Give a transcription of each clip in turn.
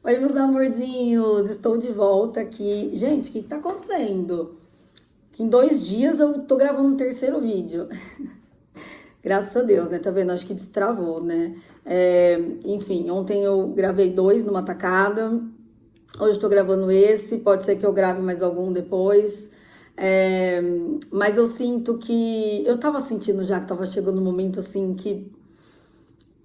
Oi, meus amorzinhos, estou de volta aqui. Gente, o que tá acontecendo? Que em 2 dias eu tô gravando um terceiro vídeo. Graças a Deus, né? Tá vendo? Acho que destravou, né? Enfim, ontem eu gravei 2 numa tacada. Hoje eu tô gravando esse. Pode ser que eu grave mais algum depois. Mas eu sinto que... Eu tava sentindo já que tava chegando um momento assim que...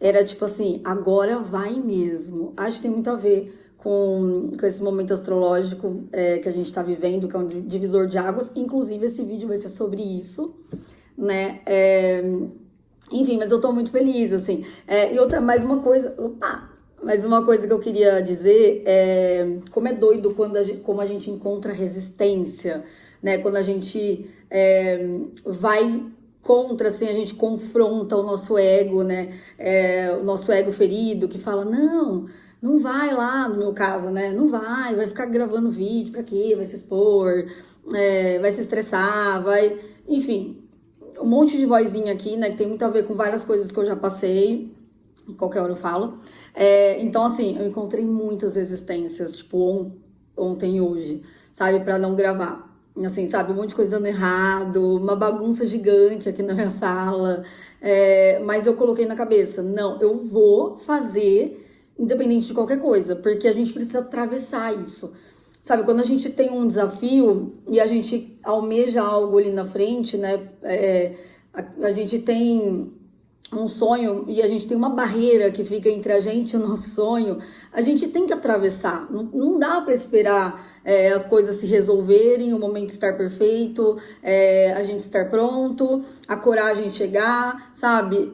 Era tipo assim, agora vai mesmo. Acho que tem muito a ver com esse momento astrológico que a gente tá vivendo, que é um divisor de águas. Inclusive, esse vídeo vai ser sobre isso, né? Enfim, mas eu tô muito feliz, assim. E outra, mais uma coisa... Opa! Mais uma coisa que eu queria dizer é como é doido como a gente encontra resistência, né? Quando a gente vai contra, assim, a gente confronta o nosso ego, né? O nosso ego ferido, que fala, não vai lá, no meu caso, né? Não vai ficar gravando vídeo, pra quê? Vai se expor, vai se estressar, vai... Enfim, um monte de vozinha aqui, né? Que tem muito a ver com várias coisas que eu já passei, qualquer hora eu falo. Então, assim, eu encontrei muitas resistências, tipo, ontem e hoje, sabe? Pra não gravar. Assim, sabe, um monte de coisa dando errado, uma bagunça gigante aqui na minha sala, mas eu coloquei na cabeça, não, eu vou fazer independente de qualquer coisa, porque a gente precisa atravessar isso, sabe, quando a gente tem um desafio e a gente almeja algo ali na frente, né, a gente tem um sonho e a gente tem uma barreira que fica entre a gente e o nosso sonho, a gente tem que atravessar. Não dá para esperar as coisas se resolverem, o momento estar perfeito, a gente estar pronto, a coragem chegar, sabe?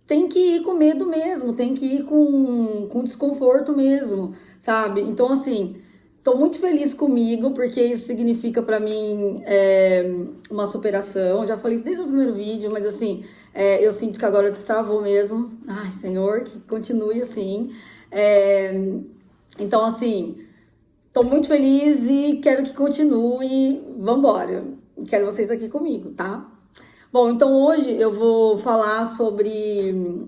Tem que ir com medo mesmo, tem que ir com desconforto mesmo, sabe? Então, assim, tô muito feliz comigo, porque isso significa pra mim uma superação. Já falei isso desde o primeiro vídeo, mas assim, eu sinto que agora destravou mesmo. Ai, Senhor, que continue assim. Então, assim, tô muito feliz e quero que continue. Vambora. Quero vocês aqui comigo, tá? Bom, então hoje eu vou falar sobre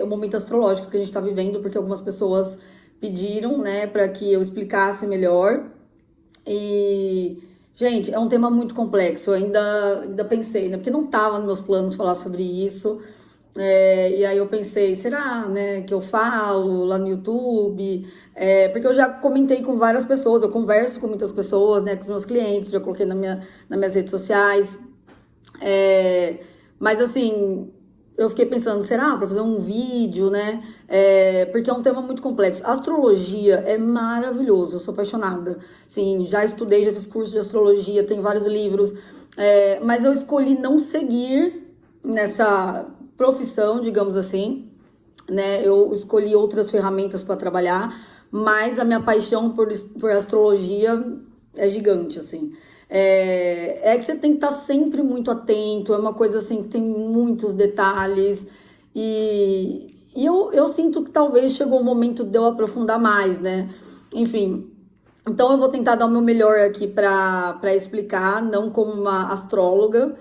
o momento astrológico que a gente tá vivendo, porque algumas pessoas pediram, né, para que eu explicasse melhor. E, gente, é um tema muito complexo. Eu ainda pensei, né, porque não tava nos meus planos falar sobre isso. E aí eu pensei, será, né, que eu falo lá no YouTube? Porque eu já comentei com várias pessoas, eu converso com muitas pessoas, né, com os meus clientes, já coloquei nas minhas redes sociais. Mas assim, eu fiquei pensando, será para fazer um vídeo, né? Porque é um tema muito complexo. Astrologia é maravilhoso, eu sou apaixonada. Sim, já estudei, já fiz curso de astrologia, tem vários livros. Mas eu escolhi não seguir nessa profissão, digamos assim, né? Eu escolhi outras ferramentas para trabalhar, mas a minha paixão por astrologia é gigante, assim. Que você tem que estar sempre muito atento, é uma coisa assim que tem muitos detalhes, e eu sinto que talvez chegou o momento de eu aprofundar mais, né? Enfim, então eu vou tentar dar o meu melhor aqui para explicar, não como uma astróloga,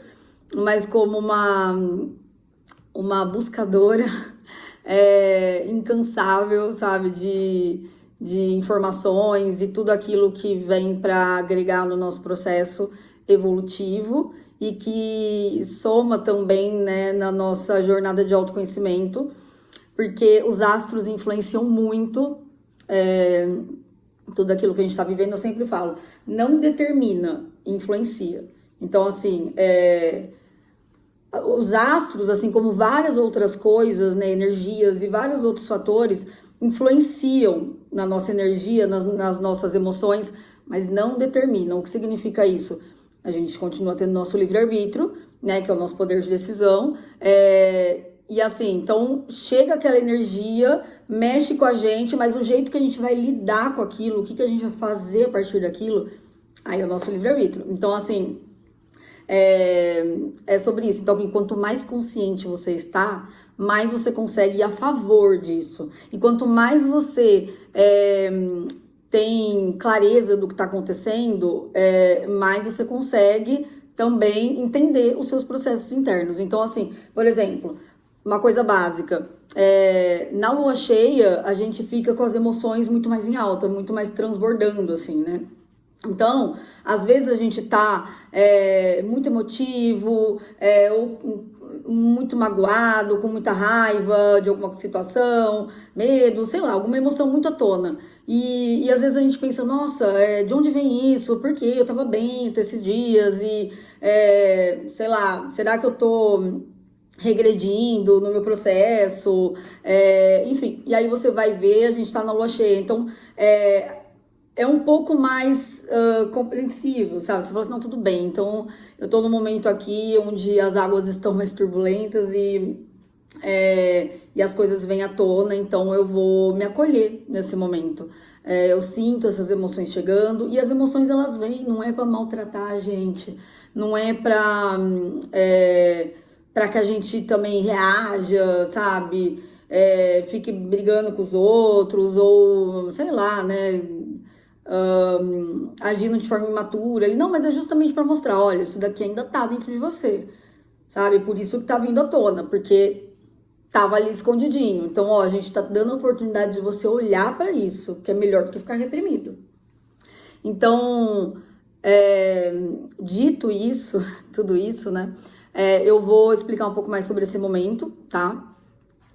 mas como uma buscadora incansável, sabe, de informações e tudo aquilo que vem para agregar no nosso processo evolutivo e que soma também, né, na nossa jornada de autoconhecimento, porque os astros influenciam muito tudo aquilo que a gente está vivendo. Eu sempre falo, não determina, influencia. Então, assim, os astros, assim como várias outras coisas, né, energias e vários outros fatores, influenciam na nossa energia, nas nossas emoções, mas não determinam. O que significa isso? A gente continua tendo nosso livre-arbítrio, né, que é o nosso poder de decisão, e assim, então chega aquela energia, mexe com a gente, mas o jeito que a gente vai lidar com aquilo, o que a gente vai fazer a partir daquilo, aí é o nosso livre-arbítrio. Então, assim, é sobre isso. Então, quanto mais consciente você está, mais você consegue ir a favor disso. E quanto mais você tem clareza do que está acontecendo, mais você consegue também entender os seus processos internos. Então, assim, por exemplo, uma coisa básica. na lua cheia, a gente fica com as emoções muito mais em alta, muito mais transbordando, assim, né? Então, às vezes a gente tá muito emotivo, ou muito magoado, com muita raiva de alguma situação, medo, sei lá, alguma emoção muito à tona. E às vezes a gente pensa, nossa, de onde vem isso? Por quê? Eu tava bem até esses dias e, sei lá, será que eu tô regredindo no meu processo? Enfim, e aí você vai ver, a gente tá na lua cheia. Então, é um pouco mais compreensível, sabe? Você fala assim, não, tudo bem. Então, eu tô num momento aqui onde as águas estão mais turbulentas e as coisas vêm à tona, então eu vou me acolher nesse momento. Eu sinto essas emoções chegando e as emoções elas vêm, não é pra maltratar a gente, não é pra que a gente também reaja, sabe? Fique brigando com os outros ou sei lá, né? Agindo de forma imatura. Ele, não, mas é justamente para mostrar, olha, isso daqui ainda tá dentro de você, sabe? Por isso que tá vindo à tona, porque tava ali escondidinho. Então, ó, a gente tá dando a oportunidade de você olhar para isso, que é melhor do que ficar reprimido. Então, dito isso, tudo isso, né? Eu vou explicar um pouco mais sobre esse momento, tá?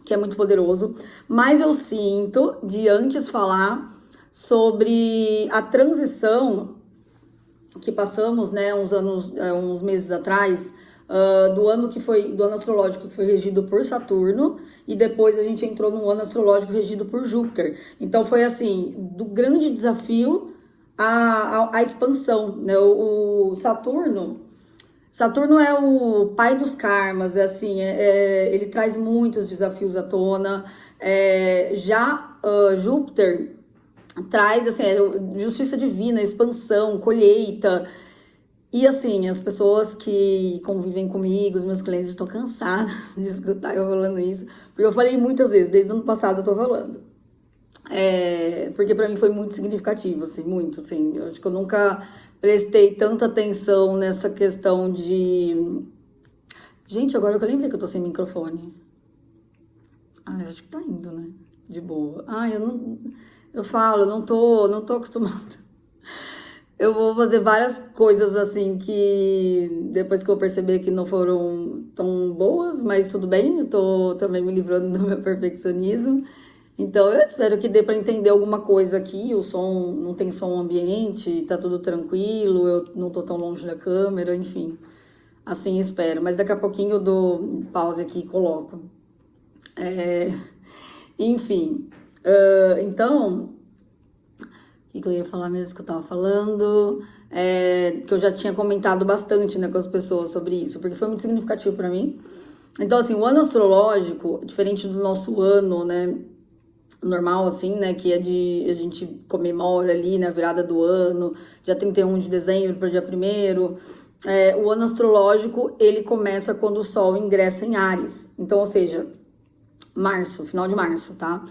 Que é muito poderoso. Mas eu sinto de antes falar sobre a transição que passamos, né, uns meses atrás, do ano astrológico que foi regido por Saturno, e depois a gente entrou no ano astrológico regido por Júpiter. Então foi assim, do grande desafio à expansão, né? O Saturno é o pai dos karmas, assim, ele traz muitos desafios à tona. Júpiter traz, assim, justiça divina, expansão, colheita. E, assim, as pessoas que convivem comigo, os meus clientes, estão cansadas de escutar eu falando isso. Porque eu falei muitas vezes, desde o ano passado eu tô falando. Porque pra mim foi muito significativo, assim, muito, assim. Eu acho que eu nunca prestei tanta atenção nessa questão de... Gente, agora que eu lembrei que eu tô sem microfone. Mas acho que tá indo, né? De boa. Eu falo, eu não tô acostumada. Eu vou fazer várias coisas assim que depois que eu perceber que não foram tão boas, mas tudo bem, eu tô também me livrando do meu perfeccionismo. Então eu espero que dê para entender alguma coisa aqui. O som não tem som ambiente, tá tudo tranquilo, eu não tô tão longe da câmera, enfim. Assim espero. Mas daqui a pouquinho eu dou pause aqui e coloco. Enfim. Então, o que eu ia falar mesmo que eu tava falando? Que eu já tinha comentado bastante, né, com as pessoas sobre isso, porque foi muito significativo para mim. Então, assim, o ano astrológico, diferente do nosso ano, né, normal, assim, né, que a gente comemora ali, na virada do ano, dia 31 de dezembro para dia 1º, o ano astrológico, ele começa quando o Sol ingressa em Áries. Então, ou seja, março, final de março, tá?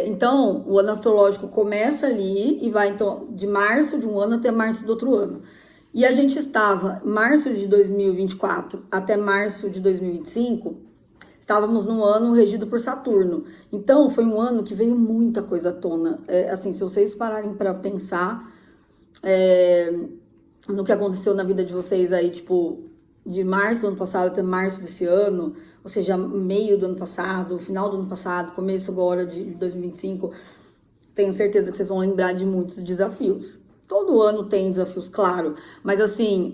Então, o ano astrológico começa ali e vai, então, de março de um ano até março do outro ano. E a gente estava, março de 2024 até março de 2025, estávamos num ano regido por Saturno. Então, foi um ano que veio muita coisa à tona. Assim, se vocês pararem para pensar no que aconteceu na vida de vocês aí, tipo, de março do ano passado até março desse ano, ou seja, meio do ano passado, final do ano passado, começo agora de 2025, tenho certeza que vocês vão lembrar de muitos desafios. Todo ano tem desafios, claro, mas assim,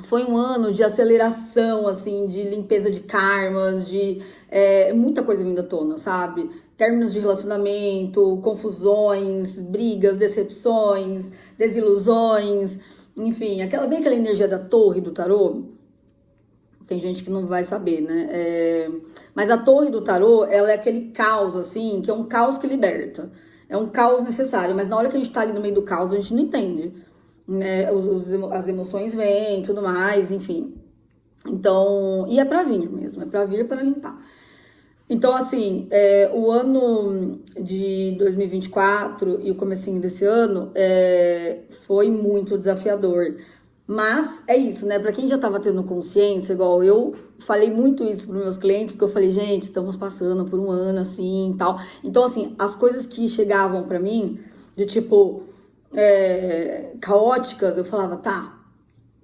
foi um ano de aceleração, assim, de limpeza de karmas, de muita coisa vindo à tona, sabe? Términos de relacionamento, confusões, brigas, decepções, desilusões, enfim, bem aquela energia da torre do tarô. Tem gente que não vai saber, né? Mas a torre do tarô, ela é aquele caos, assim, que é um caos que liberta. É um caos necessário, mas na hora que a gente tá ali no meio do caos, a gente não entende, né? As emoções vêm e tudo mais, enfim. Então, e é pra vir mesmo, é pra vir para limpar. Então, assim, o ano de 2024 e o comecinho desse ano foi muito desafiador. Mas é isso, né? Pra quem já tava tendo consciência, igual eu falei muito isso pros meus clientes, porque eu falei, gente, estamos passando por um ano assim e tal. Então, assim, as coisas que chegavam pra mim, de tipo, caóticas, eu falava, tá,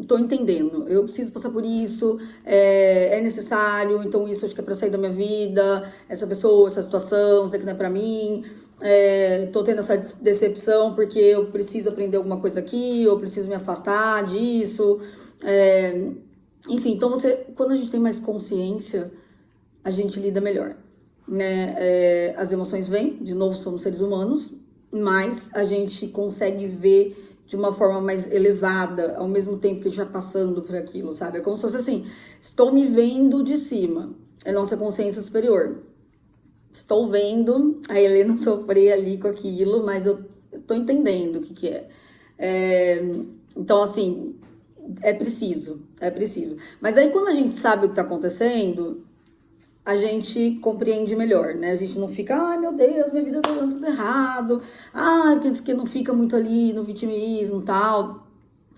tô entendendo, eu preciso passar por isso, é necessário, então isso acho que é pra sair da minha vida, essa pessoa, essa situação, isso daqui não é pra mim, tô tendo essa decepção porque eu preciso aprender alguma coisa aqui, eu preciso me afastar disso, enfim, então quando a gente tem mais consciência, a gente lida melhor, né? As emoções vêm, de novo, somos seres humanos, mas a gente consegue ver de uma forma mais elevada, ao mesmo tempo que a gente vai passando por aquilo, sabe? É como se fosse assim, estou me vendo de cima, é nossa consciência superior. Estou vendo a Helena sofrer ali com aquilo, mas eu tô entendendo o que é. Então, assim, é preciso, é preciso. Mas aí quando a gente sabe o que tá acontecendo, a gente compreende melhor, né? A gente não fica, ai meu Deus, minha vida tá dando tudo errado, ai, que não fica muito ali no vitimismo e tal,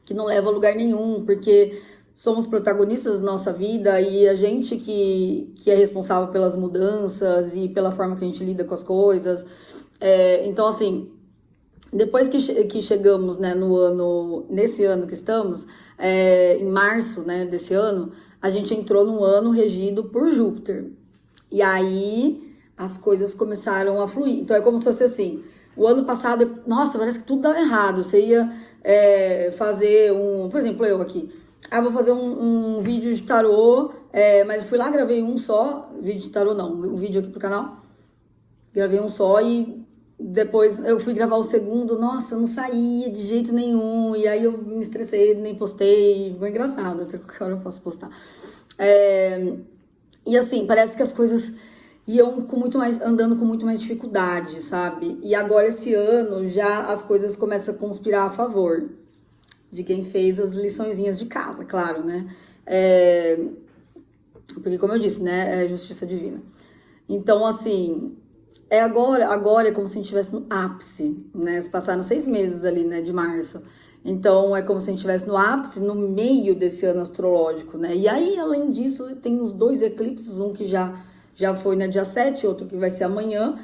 que não leva a lugar nenhum, porque somos protagonistas da nossa vida e a gente que é responsável pelas mudanças e pela forma que a gente lida com as coisas. Então, assim, depois que chegamos, né, nesse ano que estamos, em março, né, desse ano, a gente entrou num ano regido por Júpiter. E aí as coisas começaram a fluir. Então é como se fosse assim, o ano passado, nossa, parece que tudo dava errado. Você ia fazer por exemplo, eu aqui. Vou fazer um vídeo de tarô, mas fui lá, gravei um só, vídeo de tarô não, um vídeo aqui pro canal. Gravei um só e depois eu fui gravar o segundo, nossa, não saía de jeito nenhum. E aí eu me estressei, nem postei, ficou engraçado, até qualquer hora eu posso postar. E assim, parece que as coisas iam andando com muito mais dificuldade, sabe? E agora esse ano já as coisas começam a conspirar a favor de quem fez as liçõezinhas de casa, claro, né? Porque como eu disse, né, é justiça divina. Então, assim, agora é como se a gente estivesse no ápice, né? Se passaram 6 meses ali, né, de março. Então, é como se a gente estivesse no ápice, no meio desse ano astrológico, né? E aí, além disso, tem os 2 eclipses, um que já foi no dia 7, outro que vai ser amanhã.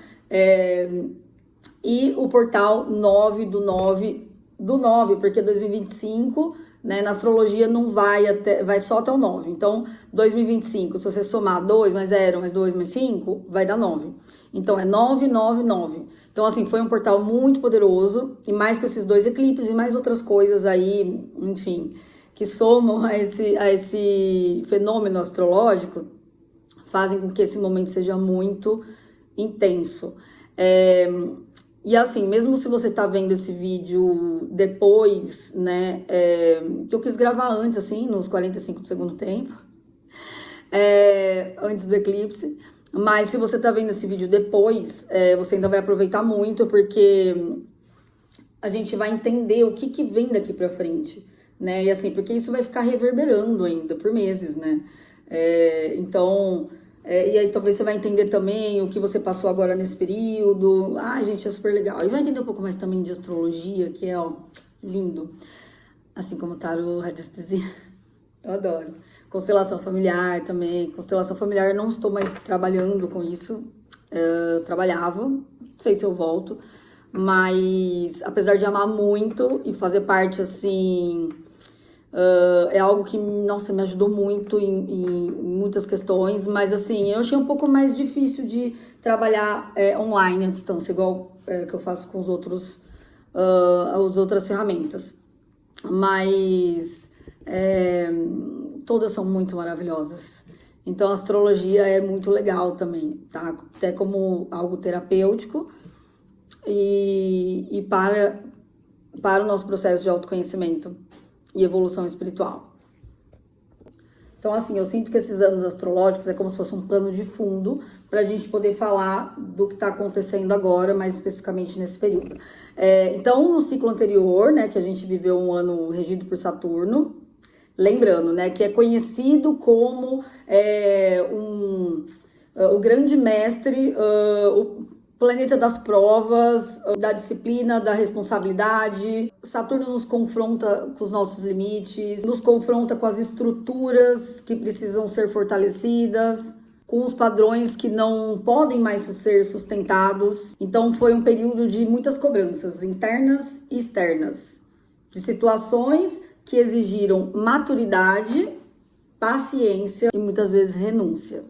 E o portal 9 do 9, porque 2025, né, na astrologia não vai só até o 9. Então, 2025, se você somar 2 mais 0, mais 2 mais 5, vai dar 9. Então, é 999. Então, assim, foi um portal muito poderoso, e mais com esses 2 eclipses e mais outras coisas aí, enfim, que somam a esse fenômeno astrológico, fazem com que esse momento seja muito intenso. E assim, mesmo se você tá vendo esse vídeo depois, né, que eu quis gravar antes, assim, nos 45 do segundo tempo, antes do eclipse, mas se você tá vendo esse vídeo depois, você ainda vai aproveitar muito, porque a gente vai entender o que vem daqui pra frente, né, e assim, porque isso vai ficar reverberando ainda por meses, né, então... e aí talvez você vai entender também o que você passou agora nesse período. Gente, é super legal. E vai entender um pouco mais também de astrologia, que é, ó, lindo. Assim como tarô, radiestesia. Eu adoro. Constelação familiar também. Constelação familiar, eu não estou mais trabalhando com isso. Eu trabalhava, não sei se eu volto. Mas, apesar de amar muito e fazer parte, assim... é algo que, nossa, me ajudou muito em muitas questões, mas assim, eu achei um pouco mais difícil de trabalhar online à distância, igual que eu faço com as outras ferramentas. Mas todas são muito maravilhosas. Então a astrologia é muito legal também, tá? Até como algo terapêutico e para o nosso processo de autoconhecimento e evolução espiritual. Então, assim, eu sinto que esses anos astrológicos é como se fosse um pano de fundo para a gente poder falar do que está acontecendo agora, mais especificamente nesse período. Então, no ciclo anterior, né, que a gente viveu um ano regido por Saturno, lembrando, né, que é conhecido como o grande mestre, planeta das provas, da disciplina, da responsabilidade. Saturno nos confronta com os nossos limites, nos confronta com as estruturas que precisam ser fortalecidas, com os padrões que não podem mais ser sustentados. Então foi um período de muitas cobranças internas e externas, de situações que exigiram maturidade, paciência e muitas vezes renúncia.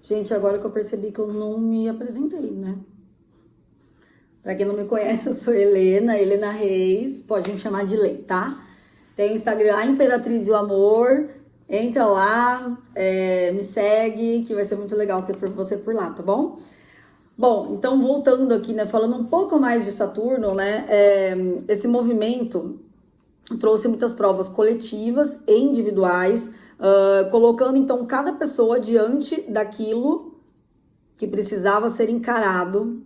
Gente, agora que eu percebi que eu não me apresentei, né? Pra quem não me conhece, eu sou Helena Reis, pode me chamar de Lei, tá? Tem o Instagram, A Imperatriz e o Amor. Entra lá, me segue, que vai ser muito legal ter você por lá, tá bom? Bom, então voltando aqui, né, falando um pouco mais de Saturno, né, esse movimento trouxe muitas provas coletivas e individuais, colocando então cada pessoa diante daquilo que precisava ser encarado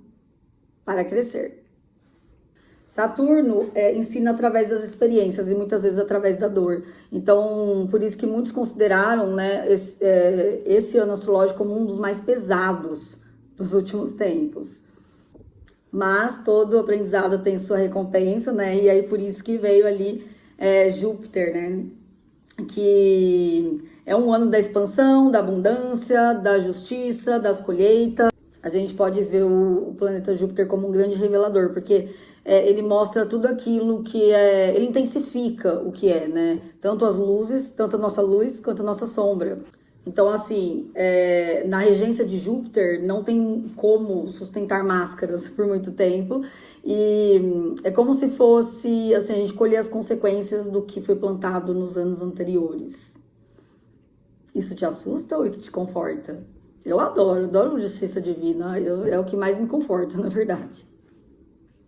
para crescer. Saturno ensina através das experiências e muitas vezes através da dor. Então, por isso que muitos consideraram, né, esse ano astrológico como um dos mais pesados dos últimos tempos. Mas todo aprendizado tem sua recompensa, né? E aí por isso que veio ali Júpiter, né? Que é um ano da expansão, da abundância, da justiça, das colheitas. A gente pode ver o planeta Júpiter como um grande revelador, porque ele mostra tudo aquilo que ele intensifica o que né? Tanto as luzes, tanto a nossa luz quanto a nossa sombra. Então, assim, na regência de Júpiter não tem como sustentar máscaras por muito tempo. E é como se fosse, assim, a gente colher as consequências do que foi plantado nos anos anteriores. Isso te assusta ou isso te conforta? Eu adoro justiça divina, é o que mais me conforta, na verdade.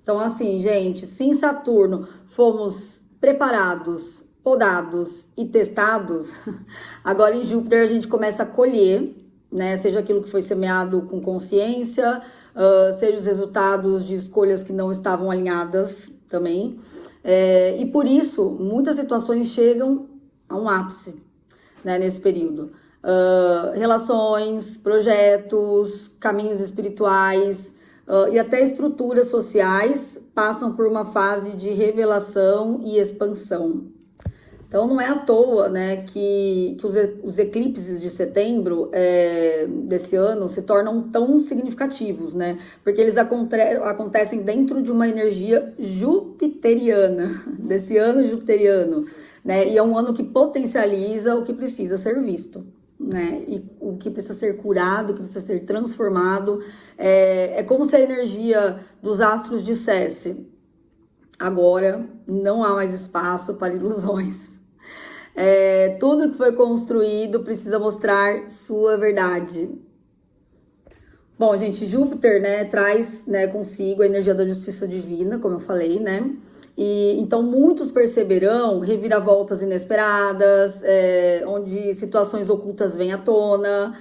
Então, assim, gente, se em Saturno fomos preparados, podados e testados, agora em Júpiter a gente começa a colher, né? Seja aquilo que foi semeado com consciência, seja os resultados de escolhas que não estavam alinhadas também. E por isso, muitas situações chegam a um ápice, né, nesse período. Relações, projetos, caminhos espirituais e até estruturas sociais passam por uma fase de revelação e expansão. Então não é à toa, né, que os eclipses de setembro desse ano se tornam tão significativos, né? Porque eles acontecem dentro de uma energia jupiteriana, desse ano jupiteriano, né? E é um ano que potencializa o que precisa ser visto, né? E o que precisa ser curado, o que precisa ser transformado. É como se a energia dos astros dissesse: agora não há mais espaço para ilusões. Tudo que foi construído precisa mostrar sua verdade. Bom, gente, Júpiter, né, traz, né, consigo a energia da justiça divina, como eu falei, né? E então muitos perceberão reviravoltas inesperadas, onde situações ocultas vêm à tona,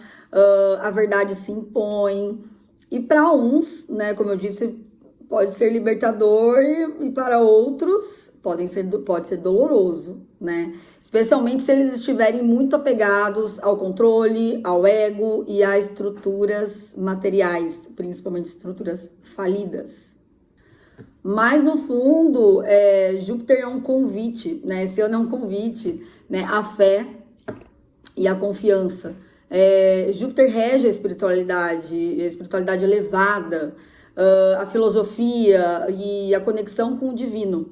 a verdade se impõe. E para uns, né, como eu disse, pode ser libertador e para outros pode ser doloroso, né? Especialmente se eles estiverem muito apegados ao controle, ao ego e a estruturas materiais, principalmente estruturas falidas. Mas no fundo, Júpiter é um convite, né? Esse ano é um convite, né, à fé e à confiança. Júpiter rege a espiritualidade elevada, a filosofia e a conexão com o divino.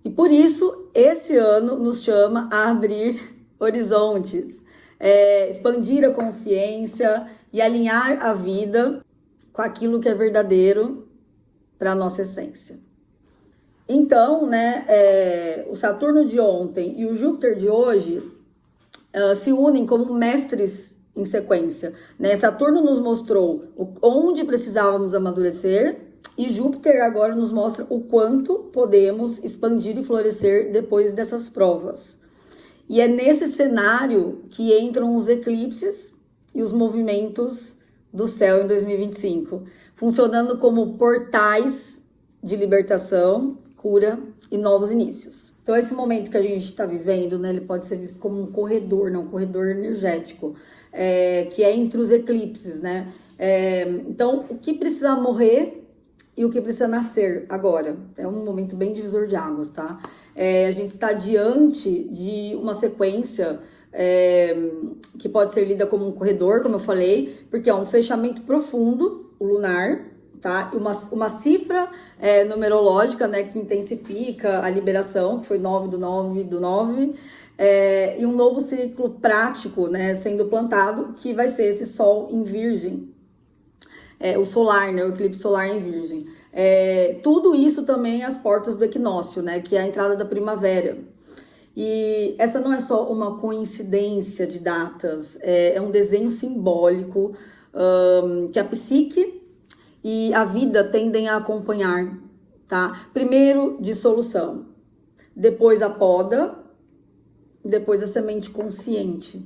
E por isso, esse ano nos chama a abrir horizontes, expandir a consciência e alinhar a vida com aquilo que é verdadeiro para a nossa essência. Então, né, o Saturno de ontem e o Júpiter de hoje se unem como mestres em sequência, né? Saturno nos mostrou onde precisávamos amadurecer e Júpiter agora nos mostra o quanto podemos expandir e florescer depois dessas provas. E é nesse cenário que entram os eclipses e os movimentos do céu em 2025, funcionando como portais de libertação, cura e novos inícios. Então esse momento que a gente está vivendo, né, ele pode ser visto como um corredor, não, um corredor energético, que é entre os eclipses, né? Então, o que precisa morrer e o que precisa nascer agora? É um momento bem divisor de águas, tá? A gente está diante de uma sequência que pode ser lida como um corredor, como eu falei, porque é um fechamento profundo, o lunar, tá? E uma cifra numerológica, né, que intensifica a liberação, que foi 9 do 9 do 9, e um novo ciclo prático, né, sendo plantado, que vai ser esse Sol em Virgem, o solar, né, o eclipse solar em Virgem. Tudo isso também às portas do equinócio, né, que é a entrada da primavera. E essa não é só uma coincidência de datas, é um desenho simbólico que a psique e a vida tendem a acompanhar, tá? Primeiro, dissolução, depois a poda, depois a semente consciente.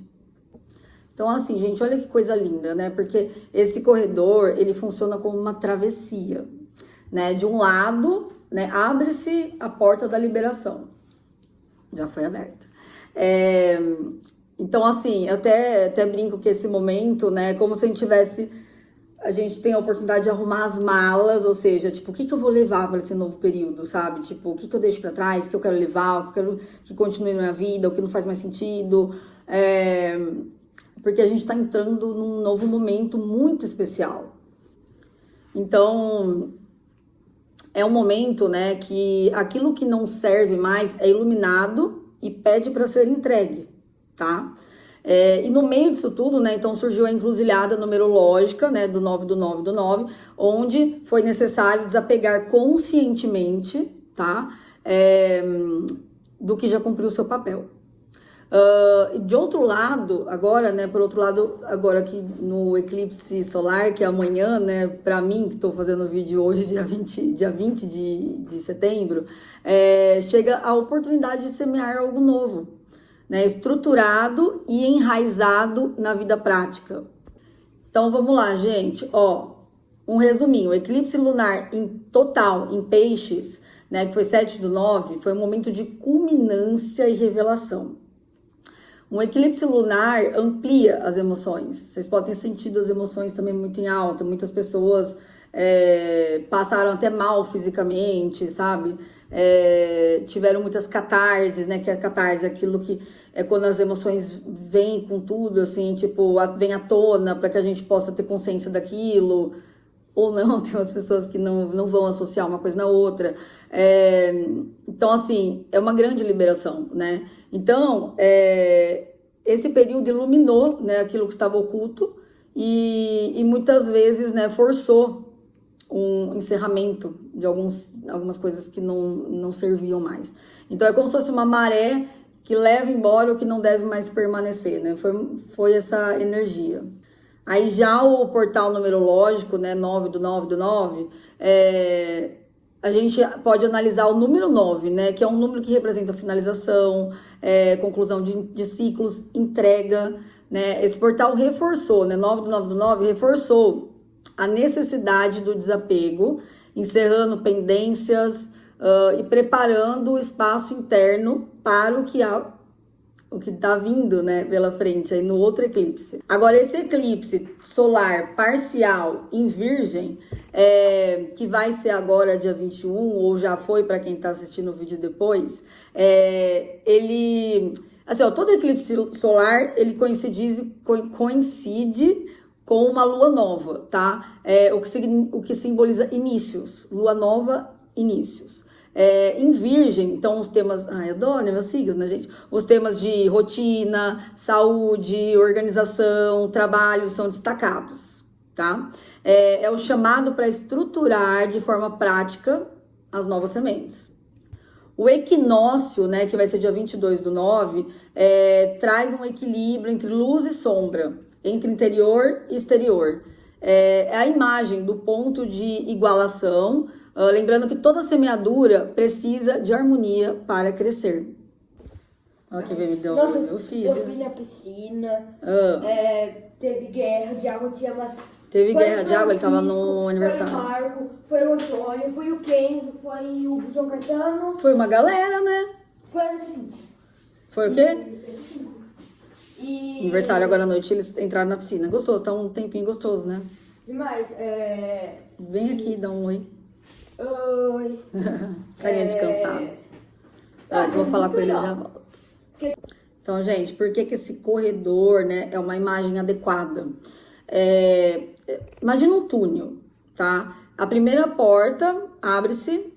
Então, assim, gente, olha que coisa linda, né? Porque esse corredor, ele funciona como uma travessia, né? De um lado, né, abre-se a porta da liberação. Já foi aberta. Então, assim, eu até brinco que esse momento, né, é como se a gente tem a oportunidade de arrumar as malas, ou seja, tipo, o que eu vou levar para esse novo período, sabe? Tipo, o que eu deixo para trás, o que eu quero levar, o que eu quero que continue na minha vida, o que não faz mais sentido. Porque a gente está entrando num novo momento muito especial. Então, é um momento, né, que aquilo que não serve mais é iluminado e pede para ser entregue, tá? E no meio disso tudo, né, então surgiu a encruzilhada numerológica, né, do 9 do 9 do 9, onde foi necessário desapegar conscientemente, tá, do que já cumpriu o seu papel. De outro lado, agora, né, por outro lado, agora aqui no eclipse solar, que é amanhã, né, pra mim, que tô fazendo o vídeo hoje, dia 20 de setembro, chega a oportunidade de semear algo novo, né, estruturado e enraizado na vida prática. Então, vamos lá, gente, um resuminho, o eclipse lunar em total, em peixes, né, que foi 7 do 9, foi um momento de culminância e revelação. Um eclipse lunar amplia as emoções. Vocês podem ter sentido as emoções também muito em alta. Muitas pessoas passaram até mal fisicamente, sabe? Tiveram muitas catarses, né? Que a catarse é aquilo que é quando as emoções vêm com tudo, assim, tipo, vem à tona para que a gente possa ter consciência daquilo. Ou não, tem umas pessoas que não vão associar uma coisa na outra. Então, assim, é uma grande liberação, né? Então, esse período iluminou, né, aquilo que estava oculto e muitas vezes, né, forçou um encerramento de algumas coisas que não serviam mais. Então, é como se fosse uma maré que leva embora o que não deve mais permanecer, né? Foi essa energia. Aí já o portal numerológico, né, 9 do 9 do 9, a gente pode analisar o número 9, né, que é um número que representa finalização, conclusão de ciclos, entrega, né? Esse portal reforçou, né, 9 do 9 do 9 reforçou a necessidade do desapego, encerrando pendências e preparando o espaço interno para o que tá vindo, né, pela frente aí no outro eclipse. Agora, esse eclipse solar parcial em Virgem, que vai ser agora dia 21, ou já foi para quem tá assistindo o vídeo depois, ele... Assim, todo eclipse solar, ele coincide com uma lua nova, tá? O que simboliza inícios. Lua nova, inícios. Em Virgem, então os temas... Ai, adoro, né? Meus signos, né, gente? Os temas de rotina, saúde, organização, trabalho são destacados, tá? É o chamado para estruturar de forma prática as novas sementes. O equinócio, né, que vai ser dia 22 do 9, traz um equilíbrio entre luz e sombra, entre interior e exterior. É a imagem do ponto de igualação, lembrando que toda semeadura precisa de harmonia para crescer. Olha que me deu meu filho. Eu vi na piscina, teve guerra de água, tinha umas... Teve guerra de água, ele tava no aniversário. Foi o Marco, foi o Antônio, foi o Kenzo, foi o João Caetano. Foi uma galera, né? Foi esses 5. Foi o quê? Esses 5. Aniversário agora à noite, eles entraram na piscina. Gostoso, tá um tempinho gostoso, né? Demais. Vem aqui, dá um oi. Oi. Carinha de cansado. Tá, então vou falar com ele e já volto. Então, gente, por que que esse corredor, né, é uma imagem adequada? Imagina um túnel, tá? A primeira porta abre-se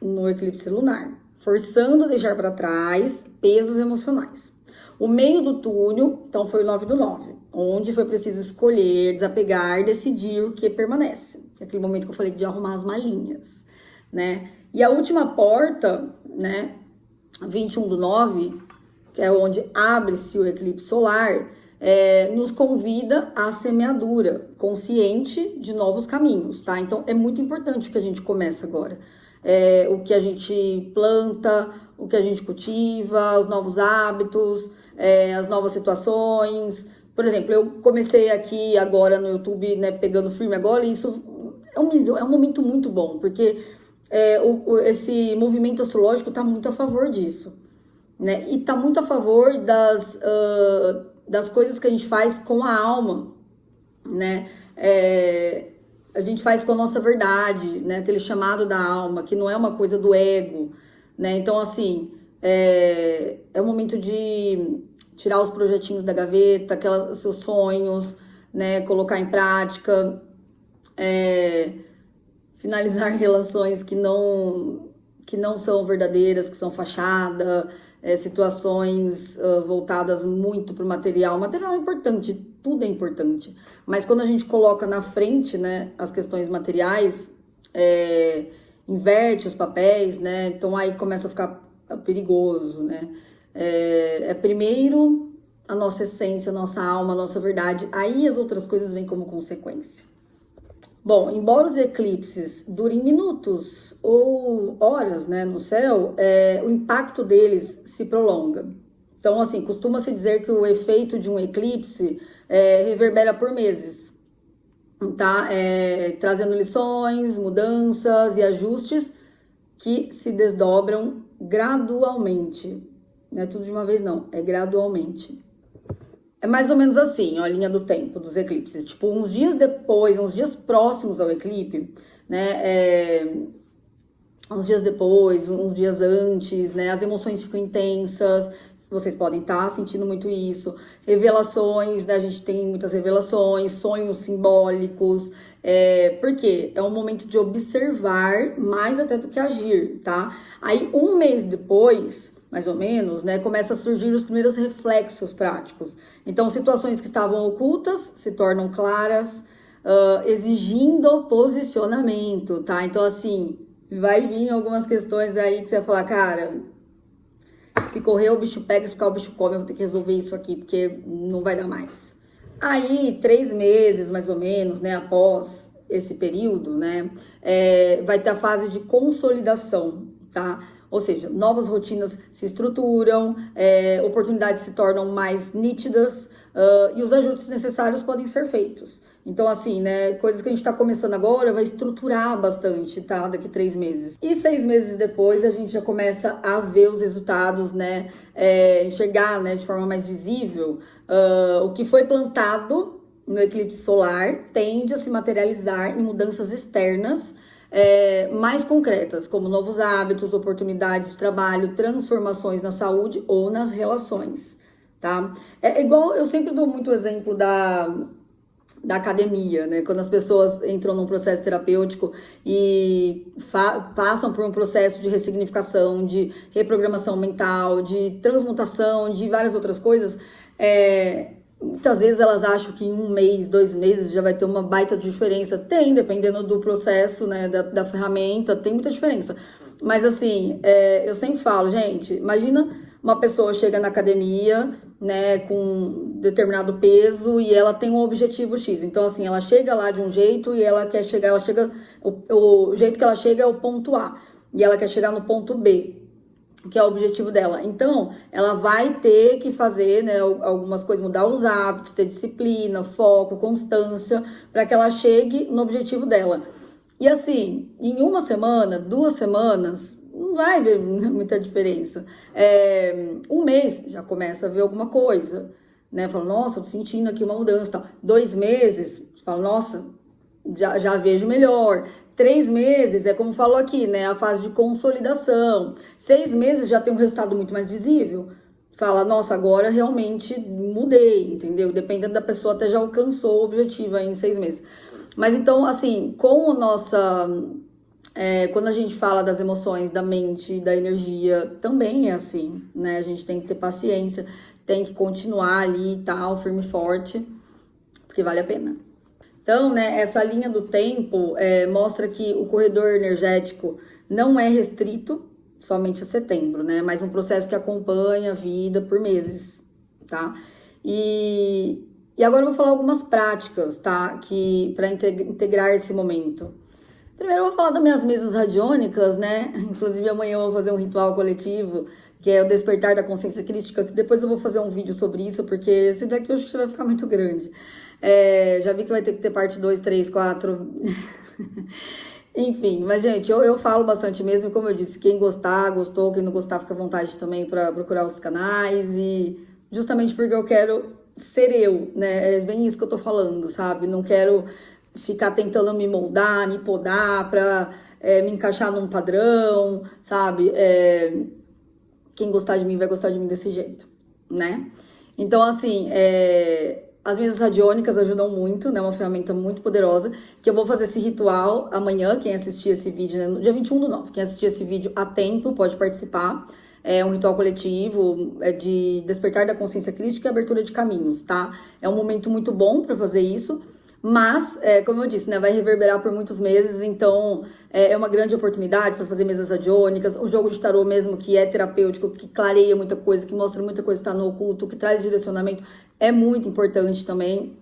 no eclipse lunar, forçando a deixar para trás pesos emocionais. O meio do túnel, então, foi o 9/9, onde foi preciso escolher, desapegar, decidir o que permanece. Aquele momento que eu falei de arrumar as malinhas, né? E a última porta, né, 21/9, que é onde abre-se o eclipse solar, nos convida à semeadura consciente de novos caminhos, tá? Então, é muito importante o que a gente começa agora. O que a gente planta, o que a gente cultiva, os novos hábitos, as novas situações. Por exemplo, eu comecei aqui agora no YouTube, né, pegando firme agora, e isso é um momento muito bom, porque esse movimento astrológico está muito a favor disso, né? E está muito a favor das coisas que a gente faz com a alma, né? A gente faz com a nossa verdade, né? Aquele chamado da alma, que não é uma coisa do ego, né? Então, assim, é o momento de tirar os projetinhos da gaveta, seus sonhos, né? Colocar em prática, finalizar relações que não são verdadeiras, que são fachada, situações voltadas muito para o material. O material é importante, tudo é importante. Mas quando a gente coloca na frente, né, as questões materiais, inverte os papéis, né? Então aí começa a ficar perigoso, né? Primeiro a nossa essência, a nossa alma, a nossa verdade. Aí as outras coisas vêm como consequência. Bom, embora os eclipses durem minutos ou horas, né, no céu, o impacto deles se prolonga. Então, assim, costuma-se dizer que o efeito de um eclipse reverbera por meses, tá? Trazendo lições, mudanças e ajustes que se desdobram gradualmente. Não é tudo de uma vez, não, é gradualmente. É mais ou menos assim, ó, a linha do tempo dos eclipses. Tipo, uns dias depois, uns dias próximos ao eclipse, né? Uns dias depois, uns dias antes, né? As emoções ficam intensas. Vocês podem estar sentindo muito isso. Revelações, né? A gente tem muitas revelações, sonhos simbólicos. Por quê? É um momento de observar mais até do que agir, tá? Aí, um mês depois, mais ou menos, né, começa a surgir os primeiros reflexos práticos. Então, situações que estavam ocultas se tornam claras, exigindo posicionamento, tá? Então, assim, vai vir algumas questões aí que você vai falar, cara, se correr o bicho pega, se ficar o bicho come, eu vou ter que resolver isso aqui, porque não vai dar mais. Aí, 3 meses, mais ou menos, né, após esse período, né, vai ter a fase de consolidação, tá? Ou seja, novas rotinas se estruturam, oportunidades se tornam mais nítidas, e os ajustes necessários podem ser feitos. Então, assim, né, coisas que a gente tá começando agora vai estruturar bastante, tá? Daqui 3 meses. E 6 meses depois a gente já começa a ver os resultados, né? Enxergar, né, de forma mais visível, o que foi plantado no eclipse solar tende a se materializar em mudanças externas, mais concretas, como novos hábitos, oportunidades de trabalho, transformações na saúde ou nas relações, tá? Igual, eu sempre dou muito exemplo da academia, né? Quando as pessoas entram num processo terapêutico e passam por um processo de ressignificação, de reprogramação mental, de transmutação, de várias outras coisas, muitas vezes elas acham que em 1 mês, 2 meses já vai ter uma baita diferença. Tem, dependendo do processo, né, da ferramenta, tem muita diferença. Mas assim, eu sempre falo, gente, imagina uma pessoa chega na academia, né, com determinado peso e ela tem um objetivo X. Então, assim, ela chega lá de um jeito e ela chega, o jeito que ela chega é o ponto A. E ela quer chegar no ponto B, que é o objetivo dela. Então, ela vai ter que fazer, né, algumas coisas, mudar os hábitos, ter disciplina, foco, constância, para que ela chegue no objetivo dela. E assim, em 1 semana, 2 semanas, não vai ver muita diferença. 1 mês já começa a ver alguma coisa, né? Fala, nossa, tô sentindo aqui uma mudança, tal. 2 meses, fala, nossa, já vejo melhor. 3 meses é como falou aqui, né? A fase de consolidação. 6 meses já tem um resultado muito mais visível. Fala, nossa, agora realmente mudei, entendeu? Dependendo da pessoa, até já alcançou o objetivo aí em 6 meses. Mas então, assim, com a nossa... quando a gente fala das emoções, da mente, da energia, também é assim, né? A gente tem que ter paciência, tem que continuar ali e tal, firme e forte, porque vale a pena. Então, né, essa linha do tempo mostra que o corredor energético não é restrito somente a setembro, né? Mas um processo que acompanha a vida por meses, tá? E agora eu vou falar algumas práticas, tá? Que para integrar esse momento. Primeiro eu vou falar das minhas mesas radiônicas, né? Inclusive amanhã eu vou fazer um ritual coletivo, que é o despertar da consciência crística, que depois eu vou fazer um vídeo sobre isso, porque esse daqui eu acho que vai ficar muito grande. Já vi que vai ter que ter parte 2, 3, 4. Enfim, mas gente, eu falo bastante mesmo, e como eu disse, quem gostar, gostou, quem não gostar, fica à vontade também para procurar outros canais, e justamente porque eu quero ser eu, né? É bem isso que eu tô falando, sabe? Não quero ficar tentando me moldar, me podar pra me encaixar num padrão, sabe? Quem gostar de mim vai gostar de mim desse jeito, né? Então, assim, as mesas radiônicas ajudam muito, né? Uma ferramenta muito poderosa, que eu vou fazer esse ritual amanhã, quem assistir esse vídeo, né? No dia 21/9, quem assistir esse vídeo a tempo pode participar. É um ritual coletivo, de despertar da consciência crítica e abertura de caminhos, tá? É um momento muito bom para fazer isso, mas, como eu disse, né, vai reverberar por muitos meses, então é uma grande oportunidade para fazer mesas radiônicas, o jogo de tarô mesmo, que é terapêutico, que clareia muita coisa, que mostra muita coisa que está no oculto, que traz direcionamento, é muito importante também.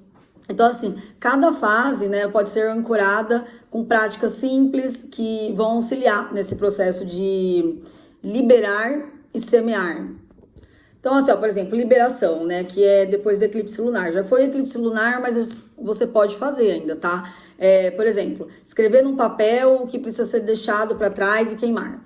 Então, assim, cada fase, né, pode ser ancorada com práticas simples que vão auxiliar nesse processo de liberar e semear. Então, assim, ó, por exemplo, liberação, né, que é depois do eclipse lunar. Já foi eclipse lunar, mas você pode fazer ainda, tá? Por exemplo, escrever num papel o que precisa ser deixado para trás e queimar.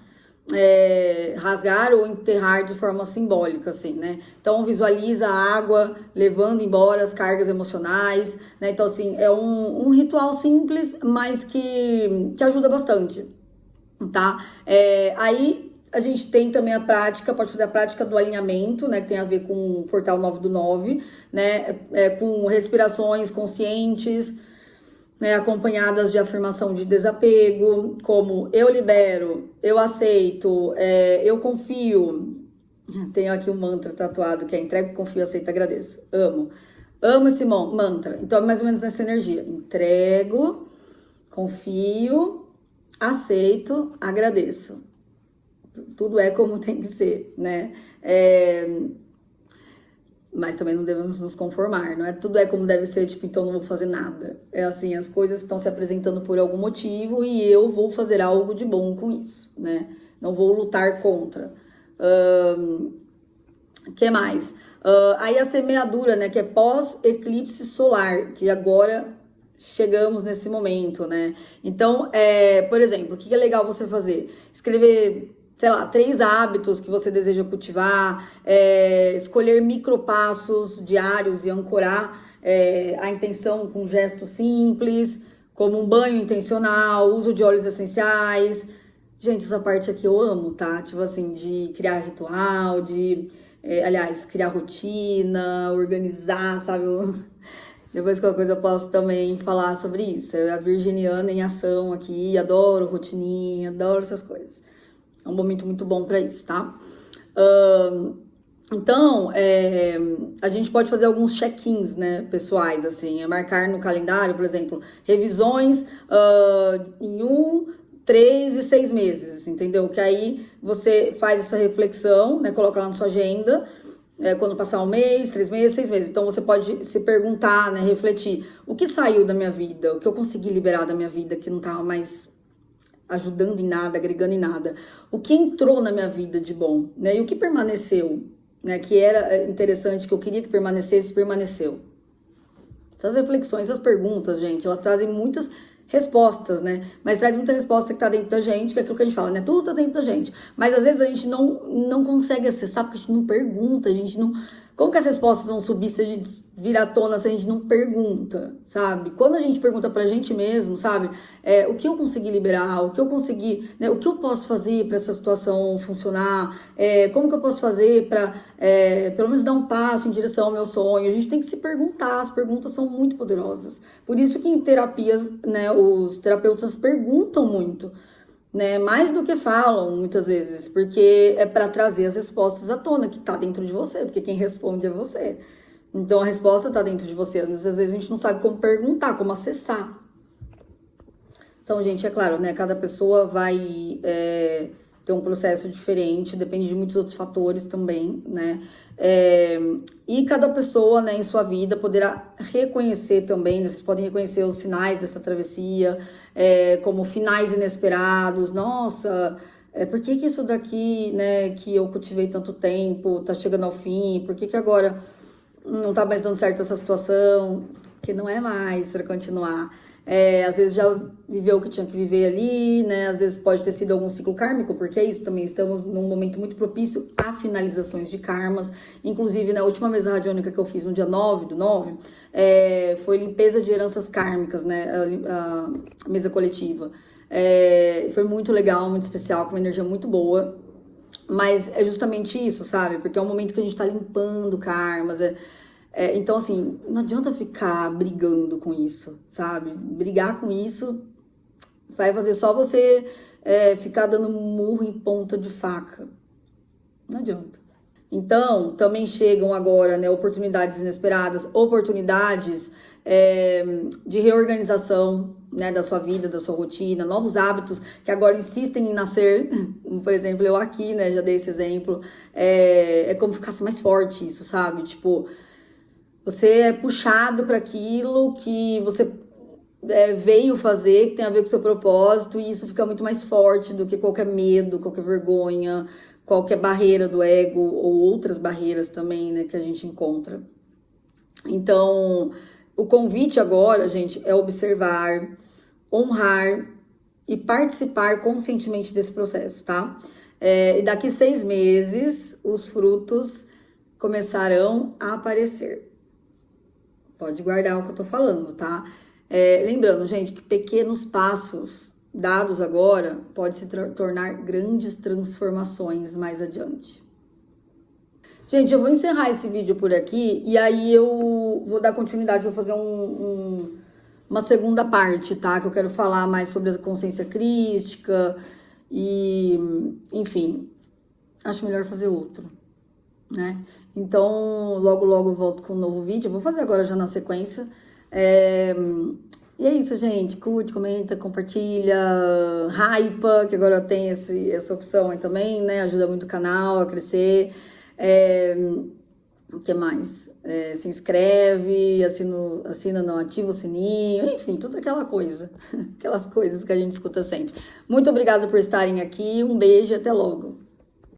Rasgar ou enterrar de forma simbólica, assim, né? Então, visualiza a água levando embora as cargas emocionais, né? Então, assim, é um ritual simples, mas que ajuda bastante, tá? Aí a gente tem também a prática, pode fazer a prática do alinhamento, né, que tem a ver com o portal 9/9, né, com respirações conscientes, né, acompanhadas de afirmação de desapego, como eu libero, eu aceito, eu confio. Tenho aqui um mantra tatuado que é entrego, confio, aceito, agradeço. Amo esse mantra. Então é mais ou menos nessa energia. Entrego, confio, aceito, agradeço. Tudo é como tem que ser, né? Mas também não devemos nos conformar, não é? Tudo é como deve ser, tipo, então não vou fazer nada. É assim, as coisas estão se apresentando por algum motivo e eu vou fazer algo de bom com isso, né? Não vou lutar contra. Que mais? Aí a semeadura, né? Que é pós-eclipse solar, que agora chegamos nesse momento, né? Então, por exemplo, o que é legal você fazer? Escrever, sei lá, 3 hábitos que você deseja cultivar, escolher micropassos diários e ancorar a intenção com gestos simples, como um banho intencional, uso de óleos essenciais. Gente, essa parte aqui eu amo, tá? Tipo assim, de criar ritual, aliás, criar rotina, organizar, sabe? Depois qualquer coisa eu posso também falar sobre isso. Eu, a virginiana em ação aqui, adoro rotininha, adoro essas coisas. É um momento muito bom para isso, tá? Então, a gente pode fazer alguns check-ins, né, pessoais, assim, marcar no calendário, por exemplo, revisões em 1, 3 e 6 meses, entendeu? Que aí você faz essa reflexão, né, coloca lá na sua agenda, quando passar 1 mês, 3 meses, 6 meses. Então, você pode se perguntar, né, refletir, o que saiu da minha vida, o que eu consegui liberar da minha vida que não tava mais ajudando em nada, agregando em nada. O que entrou na minha vida de bom, né? E o que permaneceu, né? Que era interessante, que eu queria que permanecesse, permaneceu. Essas reflexões, essas perguntas, gente, elas trazem muitas respostas, né? Mas traz muita resposta que tá dentro da gente, que é aquilo que a gente fala, né? Tudo tá dentro da gente. Mas às vezes a gente não consegue acessar porque a gente não pergunta, a gente não Como que as respostas vão subir se a gente vir à tona, se a gente não pergunta, sabe? Quando a gente pergunta pra gente mesmo, sabe? O que eu consegui liberar, o que eu consegui, né? O que eu posso fazer para essa situação funcionar, como que eu posso fazer para, pelo menos, dar um passo em direção ao meu sonho. A gente tem que se perguntar, as perguntas são muito poderosas. Por isso que em terapias, né, os terapeutas perguntam muito, né, mais do que falam muitas vezes, porque é para trazer as respostas à tona, que tá dentro de você, porque quem responde é você. Então a resposta tá dentro de você. Às vezes a gente não sabe como perguntar, como acessar. Então, gente, é claro, né, cada pessoa vai ter um processo diferente, depende de muitos outros fatores também, né? E cada pessoa, né, em sua vida poderá reconhecer também, né, vocês podem reconhecer os sinais dessa travessia, como finais inesperados. Nossa, por que que isso daqui, né, que eu cultivei tanto tempo, tá chegando ao fim? Por que que agora não tá mais dando certo essa situação? Que não é mais para continuar. Às vezes já viveu o que tinha que viver ali, né? Às vezes pode ter sido algum ciclo kármico, porque é isso também. Estamos num momento muito propício a finalizações de karmas. Inclusive, na última mesa radiônica que eu fiz no dia 9/9, foi limpeza de heranças kármicas, né? A mesa coletiva. Foi muito legal, muito especial, com uma energia muito boa. Mas é justamente isso, sabe? Porque é um momento que a gente tá limpando karmas, então, assim, não adianta ficar brigando com isso, sabe? Brigar com isso vai fazer só você ficar dando murro em ponta de faca. Não adianta. Então, também chegam agora, né, oportunidades inesperadas, oportunidades de reorganização, né, da sua vida, da sua rotina, novos hábitos que agora insistem em nascer. Por exemplo, eu aqui, né, já dei esse exemplo. É como ficasse mais forte isso, sabe? Tipo, você é puxado para aquilo que você veio fazer, que tem a ver com o seu propósito, e isso fica muito mais forte do que qualquer medo, qualquer vergonha, qualquer barreira do ego, ou outras barreiras também, né, que a gente encontra. Então, o convite agora, gente, é observar, honrar e participar conscientemente desse processo, tá? E daqui 6 meses, os frutos começarão a aparecer. Pode guardar o que eu tô falando, tá? Lembrando, gente, que pequenos passos dados agora pode se tornar grandes transformações mais adiante. Gente, eu vou encerrar esse vídeo por aqui e aí eu vou dar continuidade, vou fazer uma segunda parte, tá? Que eu quero falar mais sobre a consciência crística e, enfim, acho melhor fazer outro, né? Então, logo eu volto com um novo vídeo. Eu vou fazer agora já na sequência. E é isso, gente. Curte, comenta, compartilha, hypa, que agora tem essa opção aí também, né? Ajuda muito o canal a crescer. O que mais? Se inscreve, assina, não, ativa o sininho, enfim, tudo aquela coisa. Aquelas coisas que a gente escuta sempre. Muito obrigada por estarem aqui. Um beijo e até logo.